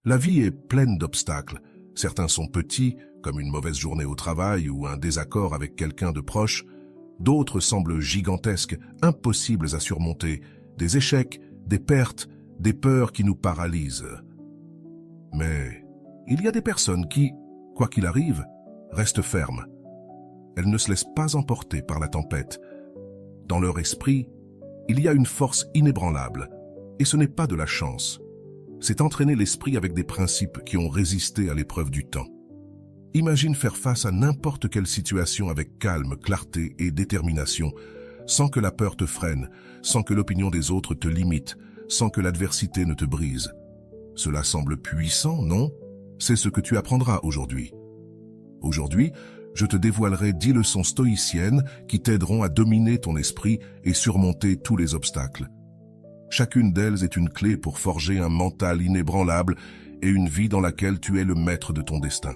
La vie est pleine d'obstacles. Certains sont petits, comme une mauvaise journée au travail ou un désaccord avec quelqu'un de proche. D'autres semblent gigantesques, impossibles à surmonter. Des échecs, des pertes, des peurs qui nous paralysent. Mais il y a des personnes qui, quoi qu'il arrive, restent fermes. Elles ne se laissent pas emporter par la tempête. Dans leur esprit, il y a une force inébranlable, et ce n'est pas de la chance. C'est entraîner l'esprit avec des principes qui ont résisté à l'épreuve du temps. Imagine faire face à n'importe quelle situation avec calme, clarté et détermination, sans que la peur te freine, sans que l'opinion des autres te limite, sans que l'adversité ne te brise. Cela semble puissant, non? C'est ce que tu apprendras aujourd'hui. Aujourd'hui, je te dévoilerai 10 leçons stoïciennes qui t'aideront à dominer ton esprit et surmonter tous les obstacles. Chacune d'elles est une clé pour forger un mental inébranlable et une vie dans laquelle tu es le maître de ton destin.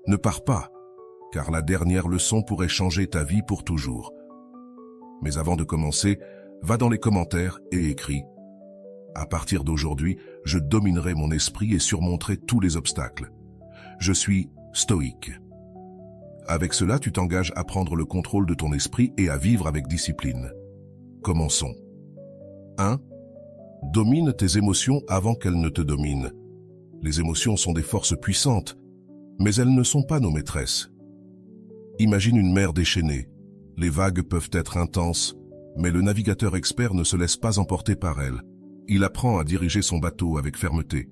Ne pars pas, car la dernière leçon pourrait changer ta vie pour toujours. Mais avant de commencer, va dans les commentaires et écris « À partir d'aujourd'hui, je dominerai mon esprit et surmonterai tous les obstacles. Je suis stoïque. » Avec cela, tu t'engages à prendre le contrôle de ton esprit et à vivre avec discipline. Commençons. 1. Domine tes émotions avant qu'elles ne te dominent. Les émotions sont des forces puissantes, mais elles ne sont pas nos maîtresses. Imagine une mer déchaînée. Les vagues peuvent être intenses, mais le navigateur expert ne se laisse pas emporter par elles. Il apprend à diriger son bateau avec fermeté.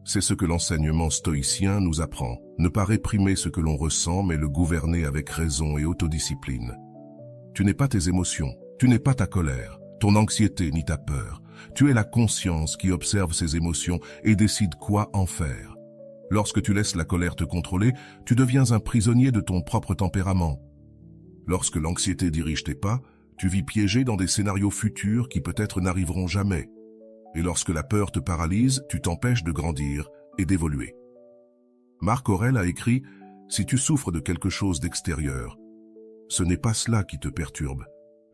C'est ce que l'enseignement stoïcien nous apprend. Ne pas réprimer ce que l'on ressent, mais le gouverner avec raison et autodiscipline. Tu n'es pas tes émotions, tu n'es pas ta colère, ton anxiété ni ta peur. Tu es la conscience qui observe ces émotions et décide quoi en faire. Lorsque tu laisses la colère te contrôler, tu deviens un prisonnier de ton propre tempérament. Lorsque l'anxiété dirige tes pas, tu vis piégé dans des scénarios futurs qui peut-être n'arriveront jamais. Et lorsque la peur te paralyse, tu t'empêches de grandir et d'évoluer. Marc Aurèle a écrit « Si tu souffres de quelque chose d'extérieur, ce n'est pas cela qui te perturbe,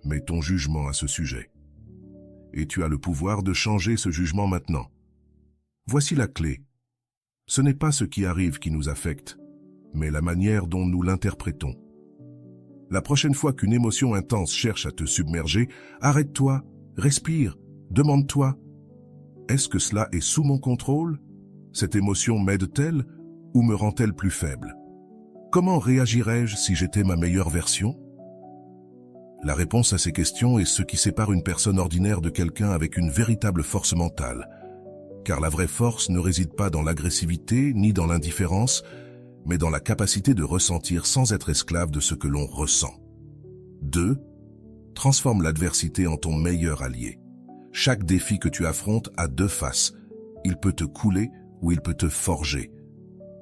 mais ton jugement à ce sujet. Et tu as le pouvoir de changer ce jugement maintenant. Voici la clé. Ce n'est pas ce qui arrive qui nous affecte, mais la manière dont nous l'interprétons. La prochaine fois qu'une émotion intense cherche à te submerger, arrête-toi, respire, demande-toi « Est-ce que cela est sous mon contrôle? Cette émotion m'aide-t-elle ou me rend-elle plus faible? Comment réagirais-je si j'étais ma meilleure version ?» La réponse à ces questions est ce qui sépare une personne ordinaire de quelqu'un avec une véritable force mentale. Car la vraie force ne réside pas dans l'agressivité ni dans l'indifférence, mais dans la capacité de ressentir sans être esclave de ce que l'on ressent. 2. Transforme l'adversité en ton meilleur allié. Chaque défi que tu affrontes a deux faces. Il peut te couler ou il peut te forger.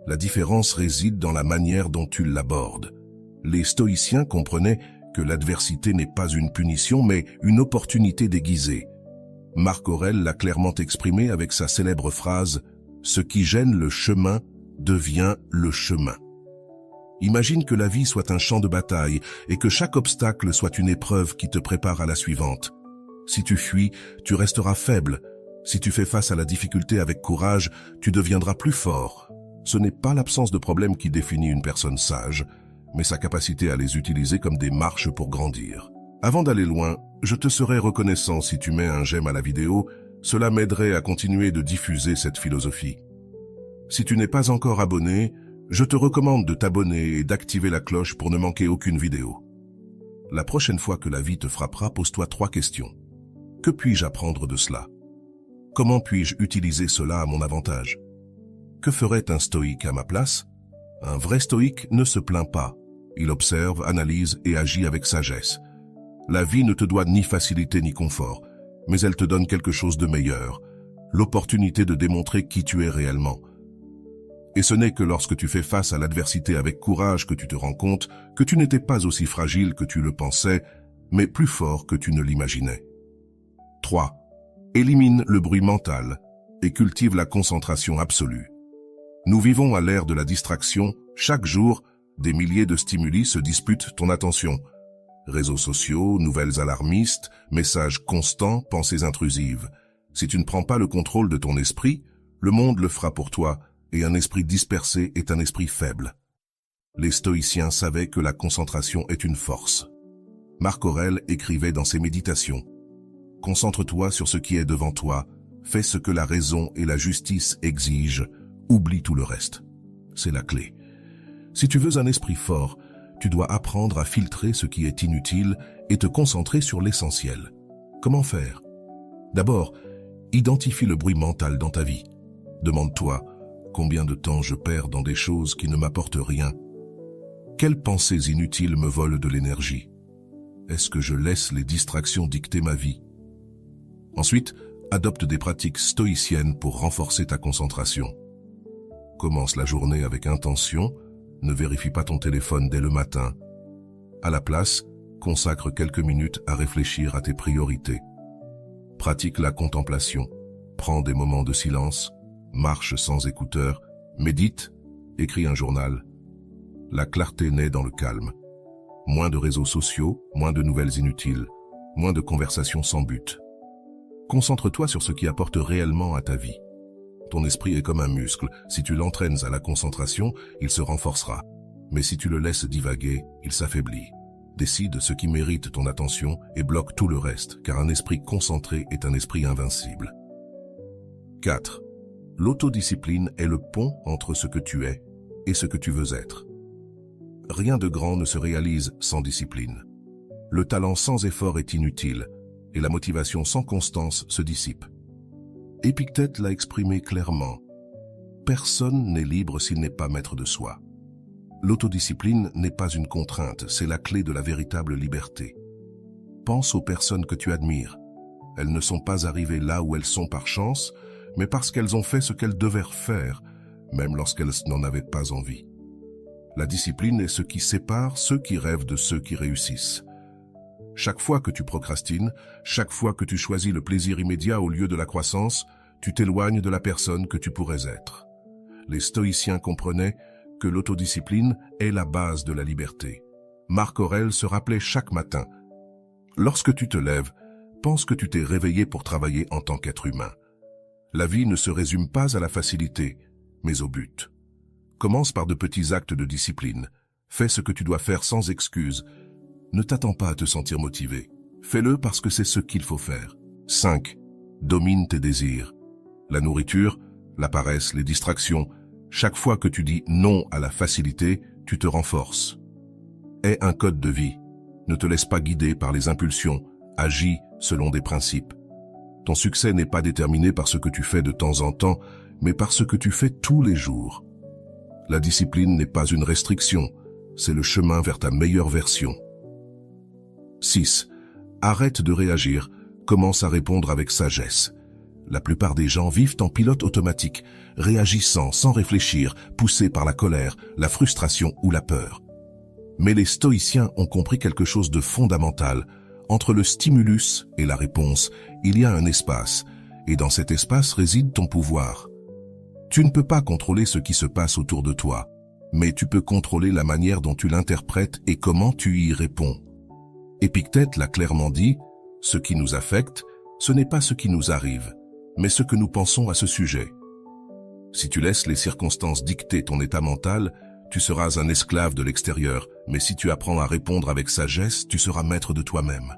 La différence réside dans la manière dont tu l'abordes. Les stoïciens comprenaient que l'adversité n'est pas une punition, mais une opportunité déguisée. Marc Aurèle l'a clairement exprimé avec sa célèbre phrase « Ce qui gêne le chemin devient le chemin ». Imagine que la vie soit un champ de bataille et que chaque obstacle soit une épreuve qui te prépare à la suivante. Si tu fuis, tu resteras faible. Si tu fais face à la difficulté avec courage, tu deviendras plus fort. Ce n'est pas l'absence de problèmes qui définit une personne sage, mais sa capacité à les utiliser comme des marches pour grandir. Avant d'aller loin, je te serais reconnaissant si tu mets un j'aime à la vidéo, cela m'aiderait à continuer de diffuser cette philosophie. Si tu n'es pas encore abonné, je te recommande de t'abonner et d'activer la cloche pour ne manquer aucune vidéo. La prochaine fois que la vie te frappera, pose-toi 3 questions. Que puis-je apprendre de cela? Comment puis-je utiliser cela à mon avantage? Que ferait un stoïque à ma place? Un vrai stoïque ne se plaint pas. Il observe, analyse et agit avec sagesse. La vie ne te doit ni facilité ni confort, mais elle te donne quelque chose de meilleur, l'opportunité de démontrer qui tu es réellement. Et ce n'est que lorsque tu fais face à l'adversité avec courage que tu te rends compte que tu n'étais pas aussi fragile que tu le pensais, mais plus fort que tu ne l'imaginais. 3. Élimine le bruit mental et cultive la concentration absolue. Nous vivons à l'ère de la distraction. Chaque jour, des milliers de stimuli se disputent ton attention. Réseaux sociaux, nouvelles alarmistes, messages constants, pensées intrusives. Si tu ne prends pas le contrôle de ton esprit, Le monde le fera pour toi, et un esprit dispersé est un esprit faible. Les stoïciens savaient que la concentration est une force. Marc Aurèle écrivait dans ses méditations: « Concentre-toi sur ce qui est devant toi, fais ce que la raison et la justice exigent, oublie tout le reste. » C'est la clé. Si tu veux un esprit fort, tu dois apprendre à filtrer ce qui est inutile et te concentrer sur l'essentiel. Comment faire? D'abord, identifie le bruit mental dans ta vie. Demande-toi: combien de temps je perds dans des choses qui ne m'apportent rien? Quelles pensées inutiles me volent de l'énergie? Est-ce que je laisse les distractions dicter ma vie? Ensuite, adopte des pratiques stoïciennes pour renforcer ta concentration. Commence la journée avec intention, ne vérifie pas ton téléphone dès le matin. À la place, consacre quelques minutes à réfléchir à tes priorités. Pratique la contemplation, prends des moments de silence, marche sans écouteurs, médite, écris un journal. La clarté naît dans le calme. Moins de réseaux sociaux, moins de nouvelles inutiles, moins de conversations sans but. Concentre-toi sur ce qui apporte réellement à ta vie. Ton esprit est comme un muscle. Si tu l'entraînes à la concentration, il se renforcera. Mais si tu le laisses divaguer, il s'affaiblit. Décide ce qui mérite ton attention et bloque tout le reste, car un esprit concentré est un esprit invincible. 4. L'autodiscipline est le pont entre ce que tu es et ce que tu veux être. Rien de grand ne se réalise sans discipline. Le talent sans effort est inutile, et la motivation sans constance se dissipe. Épictète l'a exprimé clairement: personne n'est libre s'il n'est pas maître de soi. L'autodiscipline n'est pas une contrainte, c'est la clé de la véritable liberté. Pense aux personnes que tu admires. Elles ne sont pas arrivées là où elles sont par chance, mais parce qu'elles ont fait ce qu'elles devaient faire, même lorsqu'elles n'en avaient pas envie. La discipline est ce qui sépare ceux qui rêvent de ceux qui réussissent. Chaque fois que tu procrastines, chaque fois que tu choisis le plaisir immédiat au lieu de la croissance, tu t'éloignes de la personne que tu pourrais être. Les stoïciens comprenaient que l'autodiscipline est la base de la liberté. Marc Aurèle se rappelait chaque matin: lorsque tu te lèves, pense que tu t'es réveillé pour travailler en tant qu'être humain. La vie ne se résume pas à la facilité, mais au but. Commence par de petits actes de discipline. Fais ce que tu dois faire sans excuse. Ne t'attends pas à te sentir motivé. Fais-le parce que c'est ce qu'il faut faire. 5. Domine tes désirs. La nourriture, la paresse, les distractions. Chaque fois que tu dis non à la facilité, tu te renforces. Aie un code de vie. Ne te laisse pas guider par les impulsions. Agis selon des principes. Ton succès n'est pas déterminé par ce que tu fais de temps en temps, mais par ce que tu fais tous les jours. La discipline n'est pas une restriction, c'est le chemin vers ta meilleure version. 6. Arrête de réagir, commence à répondre avec sagesse. La plupart des gens vivent en pilote automatique, réagissant sans réfléchir, poussés par la colère, la frustration ou la peur. Mais les stoïciens ont compris quelque chose de fondamental. Entre le stimulus et la réponse, il y a un espace, et dans cet espace réside ton pouvoir. Tu ne peux pas contrôler ce qui se passe autour de toi, mais tu peux contrôler la manière dont tu l'interprètes et comment tu y réponds. Épictète l'a clairement dit: ce qui nous affecte, ce n'est pas ce qui nous arrive, mais ce que nous pensons à ce sujet. Si tu laisses les circonstances dicter ton état mental, tu seras un esclave de l'extérieur, mais si tu apprends à répondre avec sagesse, tu seras maître de toi-même.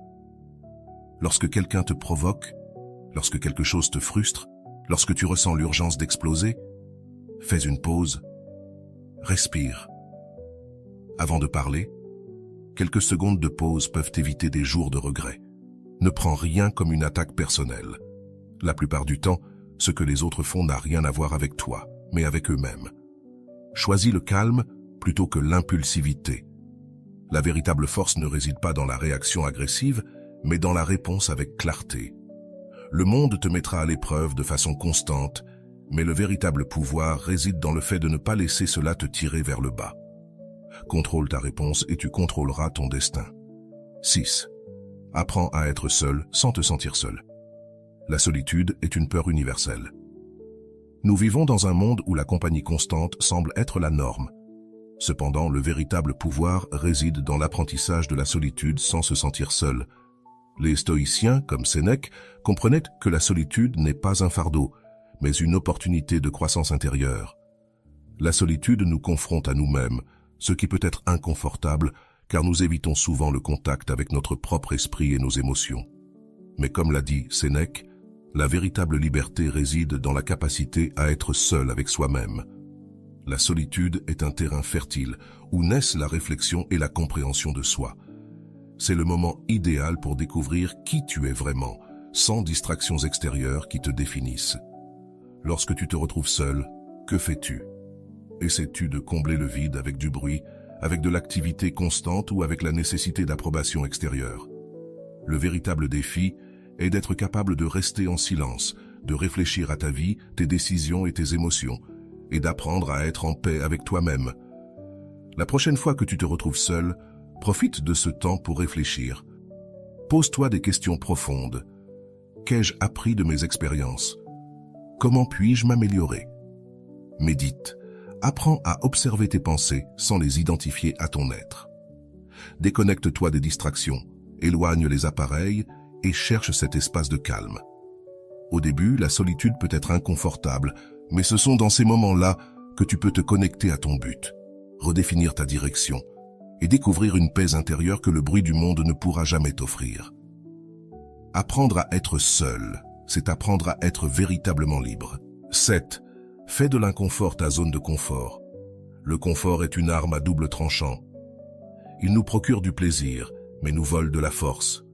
Lorsque quelqu'un te provoque, lorsque quelque chose te frustre, lorsque tu ressens l'urgence d'exploser, fais une pause, respire. Avant de parler, quelques secondes de pause peuvent éviter des jours de regret. Ne prends rien comme une attaque personnelle. La plupart du temps, ce que les autres font n'a rien à voir avec toi, mais avec eux-mêmes. Choisis le calme plutôt que l'impulsivité. La véritable force ne réside pas dans la réaction agressive, mais dans la réponse avec clarté. Le monde te mettra à l'épreuve de façon constante, mais le véritable pouvoir réside dans le fait de ne pas laisser cela te tirer vers le bas. Contrôle ta réponse et tu contrôleras ton destin. 6. Apprends à être seul sans te sentir seul. La solitude est une peur universelle. Nous vivons dans un monde où la compagnie constante semble être la norme. Cependant, le véritable pouvoir réside dans l'apprentissage de la solitude sans se sentir seul. Les stoïciens, comme Sénèque, comprenaient que la solitude n'est pas un fardeau, mais une opportunité de croissance intérieure. La solitude nous confronte à nous-mêmes, ce qui peut être inconfortable car nous évitons souvent le contact avec notre propre esprit et nos émotions. Mais comme l'a dit Sénèque, la véritable liberté réside dans la capacité à être seul avec soi-même. La solitude est un terrain fertile où naissent la réflexion et la compréhension de soi. C'est le moment idéal pour découvrir qui tu es vraiment, sans distractions extérieures qui te définissent. Lorsque tu te retrouves seul, que fais-tu? Essaies-tu de combler le vide avec du bruit, avec de l'activité constante ou avec la nécessité d'approbation extérieure? Le véritable défi est d'être capable de rester en silence, de réfléchir à ta vie, tes décisions et tes émotions, et d'apprendre à être en paix avec toi-même. La prochaine fois que tu te retrouves seul, profite de ce temps pour réfléchir. Pose-toi des questions profondes. Qu'ai-je appris de mes expériences? Comment puis-je m'améliorer? Médite. Apprends à observer tes pensées sans les identifier à ton être. Déconnecte-toi des distractions, éloigne les appareils et cherche cet espace de calme. Au début, la solitude peut être inconfortable, mais ce sont dans ces moments-là que tu peux te connecter à ton but, redéfinir ta direction et découvrir une paix intérieure que le bruit du monde ne pourra jamais t'offrir. Apprendre à être seul, c'est apprendre à être véritablement libre. 7. Fais de l'inconfort ta zone de confort. Le confort est une arme à double tranchant. Il nous procure du plaisir, mais nous vole de la force.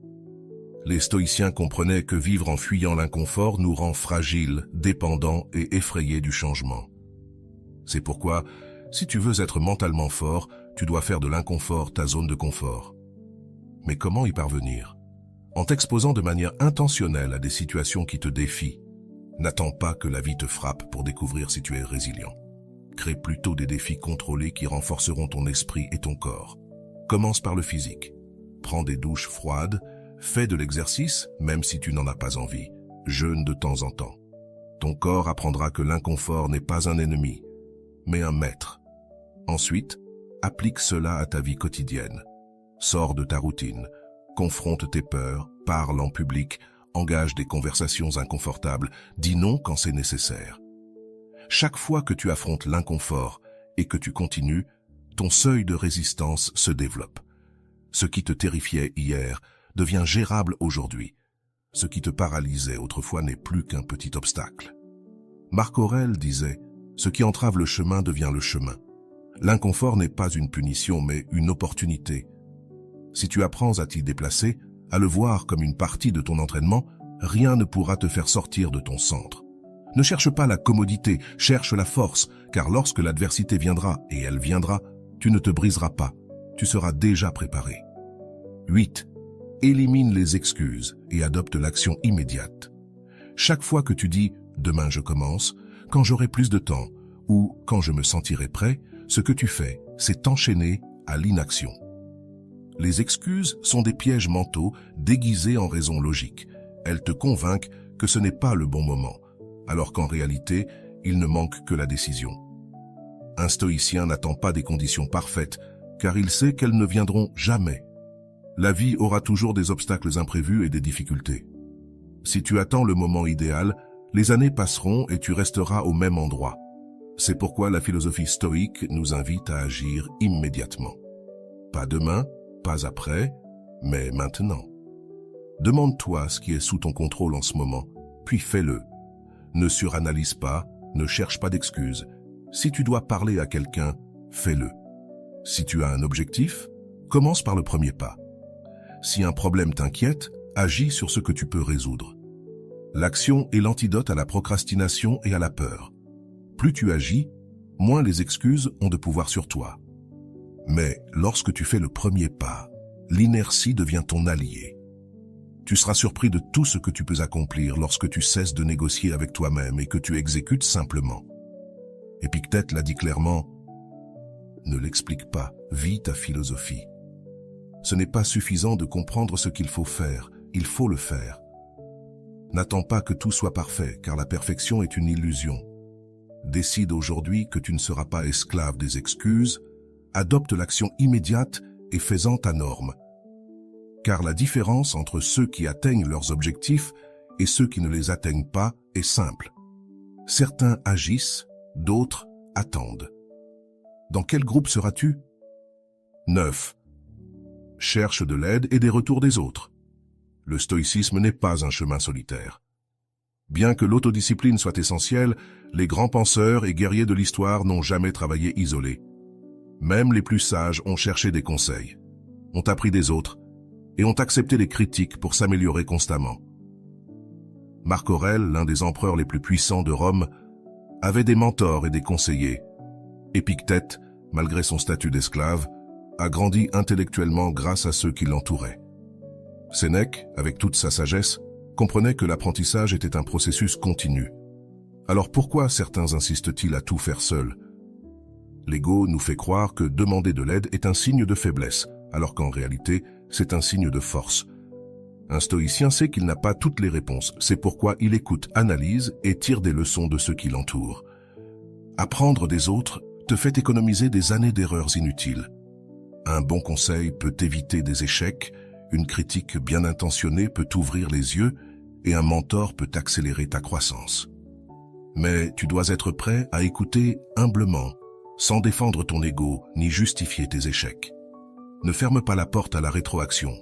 Les stoïciens comprenaient que vivre en fuyant l'inconfort nous rend fragiles, dépendants et effrayés du changement. C'est pourquoi, si tu veux être mentalement fort, tu dois faire de l'inconfort ta zone de confort. Mais comment y parvenir? En t'exposant de manière intentionnelle à des situations qui te défient. N'attends pas que la vie te frappe pour découvrir si tu es résilient. Crée plutôt des défis contrôlés qui renforceront ton esprit et ton corps. Commence par le physique. Prends des douches froides, fais de l'exercice même si tu n'en as pas envie. Jeûne de temps en temps. Ton corps apprendra que l'inconfort n'est pas un ennemi, mais un maître. Ensuite, applique cela à ta vie quotidienne. Sors de ta routine, confronte tes peurs, parle en public, engage des conversations inconfortables, dis non quand c'est nécessaire. Chaque fois que tu affrontes l'inconfort et que tu continues, ton seuil de résistance se développe. Ce qui te terrifiait hier devient gérable aujourd'hui. Ce qui te paralysait autrefois n'est plus qu'un petit obstacle. Marc Aurèle disait « Ce qui entrave le chemin devient le chemin ». L'inconfort n'est pas une punition, mais une opportunité. Si tu apprends à t'y déplacer, à le voir comme une partie de ton entraînement, rien ne pourra te faire sortir de ton centre. Ne cherche pas la commodité, cherche la force, car lorsque l'adversité viendra, et elle viendra, tu ne te briseras pas, tu seras déjà préparé. 8. Élimine les excuses et adopte l'action immédiate. Chaque fois que tu dis « demain je commence »,« quand j'aurai plus de temps » ou « quand je me sentirai prêt », ce que tu fais, c'est t'enchaîner à l'inaction. Les excuses sont des pièges mentaux déguisés en raisons logiques. Elles te convainquent que ce n'est pas le bon moment, alors qu'en réalité, il ne manque que la décision. Un stoïcien n'attend pas des conditions parfaites, car il sait qu'elles ne viendront jamais. La vie aura toujours des obstacles imprévus et des difficultés. Si tu attends le moment idéal, les années passeront et tu resteras au même endroit. C'est pourquoi la philosophie stoïque nous invite à agir immédiatement. Pas demain, pas après, mais maintenant. Demande-toi ce qui est sous ton contrôle en ce moment, puis fais-le. Ne suranalyse pas, ne cherche pas d'excuses. Si tu dois parler à quelqu'un, fais-le. Si tu as un objectif, commence par le premier pas. Si un problème t'inquiète, agis sur ce que tu peux résoudre. L'action est l'antidote à la procrastination et à la peur. Plus tu agis, moins les excuses ont de pouvoir sur toi. Mais lorsque tu fais le premier pas, l'inertie devient ton allié. Tu seras surpris de tout ce que tu peux accomplir lorsque tu cesses de négocier avec toi-même et que tu exécutes simplement. Épictète l'a dit clairement, « Ne l'explique pas, vis ta philosophie. » Ce n'est pas suffisant de comprendre ce qu'il faut faire, il faut le faire. N'attends pas que tout soit parfait, car la perfection est une illusion. Décide aujourd'hui que tu ne seras pas esclave des excuses, adopte l'action immédiate et fais-en ta norme. Car la différence entre ceux qui atteignent leurs objectifs et ceux qui ne les atteignent pas est simple. Certains agissent, d'autres attendent. Dans quel groupe seras-tu? 9. Cherche de l'aide et des retours des autres. Le stoïcisme n'est pas un chemin solitaire. Bien que l'autodiscipline soit essentielle, les grands penseurs et guerriers de l'histoire n'ont jamais travaillé isolés. Même les plus sages ont cherché des conseils, ont appris des autres et ont accepté les critiques pour s'améliorer constamment. Marc Aurèle, l'un des empereurs les plus puissants de Rome, avait des mentors et des conseillers. Épictète, malgré son statut d'esclave, a grandi intellectuellement grâce à ceux qui l'entouraient. Sénèque, avec toute sa sagesse, comprenait que l'apprentissage était un processus continu. Alors pourquoi certains insistent-ils à tout faire seuls? L'ego nous fait croire que demander de l'aide est un signe de faiblesse, alors qu'en réalité, c'est un signe de force. Un stoïcien sait qu'il n'a pas toutes les réponses, c'est pourquoi il écoute, analyse et tire des leçons de ceux qui l'entourent. Apprendre des autres te fait économiser des années d'erreurs inutiles. Un bon conseil peut éviter des échecs, une critique bien intentionnée peut t'ouvrir les yeux et un mentor peut accélérer ta croissance. Mais tu dois être prêt à écouter humblement, sans défendre ton ego ni justifier tes échecs. Ne ferme pas la porte à la rétroaction.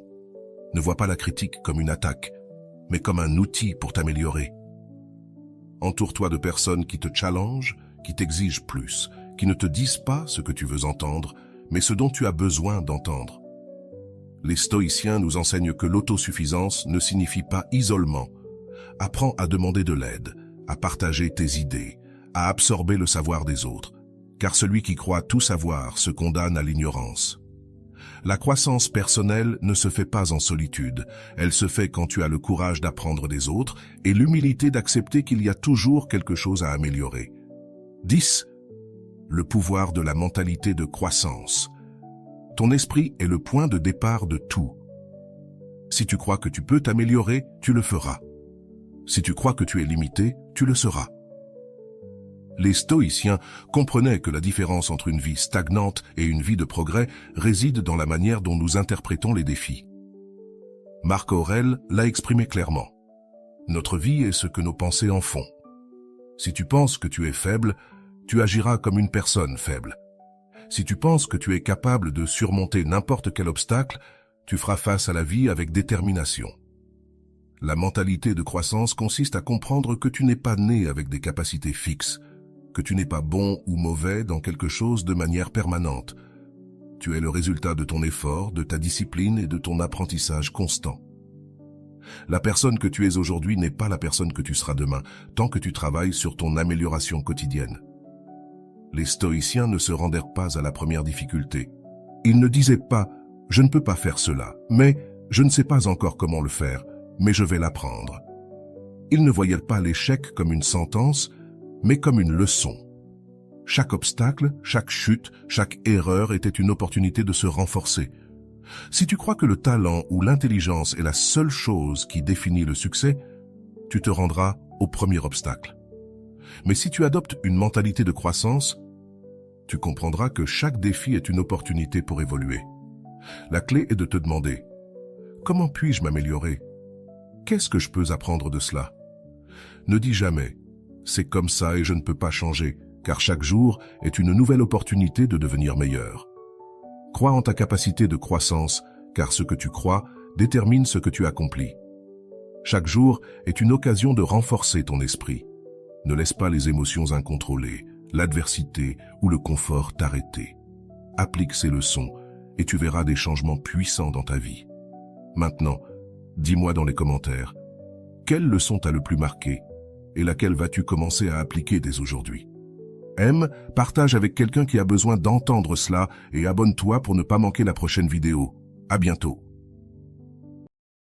Ne vois pas la critique comme une attaque, mais comme un outil pour t'améliorer. Entoure-toi de personnes qui te challengent, qui t'exigent plus, qui ne te disent pas ce que tu veux entendre, mais ce dont tu as besoin d'entendre. Les stoïciens nous enseignent que l'autosuffisance ne signifie pas isolement. Apprends à demander de l'aide, à partager tes idées, à absorber le savoir des autres, car celui qui croit tout savoir se condamne à l'ignorance. La croissance personnelle ne se fait pas en solitude, elle se fait quand tu as le courage d'apprendre des autres et l'humilité d'accepter qu'il y a toujours quelque chose à améliorer. 10. Le pouvoir de la mentalité de croissance. Ton esprit est le point de départ de tout. Si tu crois que tu peux t'améliorer, tu le feras. Si tu crois que tu es limité, tu le seras. Les stoïciens comprenaient que la différence entre une vie stagnante et une vie de progrès réside dans la manière dont nous interprétons les défis. Marc Aurèle l'a exprimé clairement. Notre vie est ce que nos pensées en font. Si tu penses que tu es faible, tu agiras comme une personne faible. Si tu penses que tu es capable de surmonter n'importe quel obstacle, tu feras face à la vie avec détermination. La mentalité de croissance consiste à comprendre que tu n'es pas né avec des capacités fixes, que tu n'es pas bon ou mauvais dans quelque chose de manière permanente. Tu es le résultat de ton effort, de ta discipline et de ton apprentissage constant. La personne que tu es aujourd'hui n'est pas la personne que tu seras demain, tant que tu travailles sur ton amélioration quotidienne. Les stoïciens ne se rendèrent pas à la première difficulté. Ils ne disaient pas « je ne peux pas faire cela », mais « je ne sais pas encore comment le faire, mais je vais l'apprendre ». Ils ne voyaient pas l'échec comme une sentence, mais comme une leçon. Chaque obstacle, chaque chute, chaque erreur était une opportunité de se renforcer. Si tu crois que le talent ou l'intelligence est la seule chose qui définit le succès, tu te rendras au premier obstacle. Mais si tu adoptes une mentalité de croissance, tu comprendras que chaque défi est une opportunité pour évoluer. La clé est de te demander « Comment puis-je m'améliorer ? Qu'est-ce que je peux apprendre de cela ?» Ne dis jamais « C'est comme ça et je ne peux pas changer », car chaque jour est une nouvelle opportunité de devenir meilleur. Crois en ta capacité de croissance, car ce que tu crois détermine ce que tu accomplis. Chaque jour est une occasion de renforcer ton esprit. Ne laisse pas les émotions incontrôlées, l'adversité ou le confort t'arrêter. Applique ces leçons et tu verras des changements puissants dans ta vie. Maintenant, dis-moi dans les commentaires, quelle leçon t'a le plus marqué et laquelle vas-tu commencer à appliquer dès aujourd'hui? Aime, partage avec quelqu'un qui a besoin d'entendre cela et abonne-toi pour ne pas manquer la prochaine vidéo. À bientôt.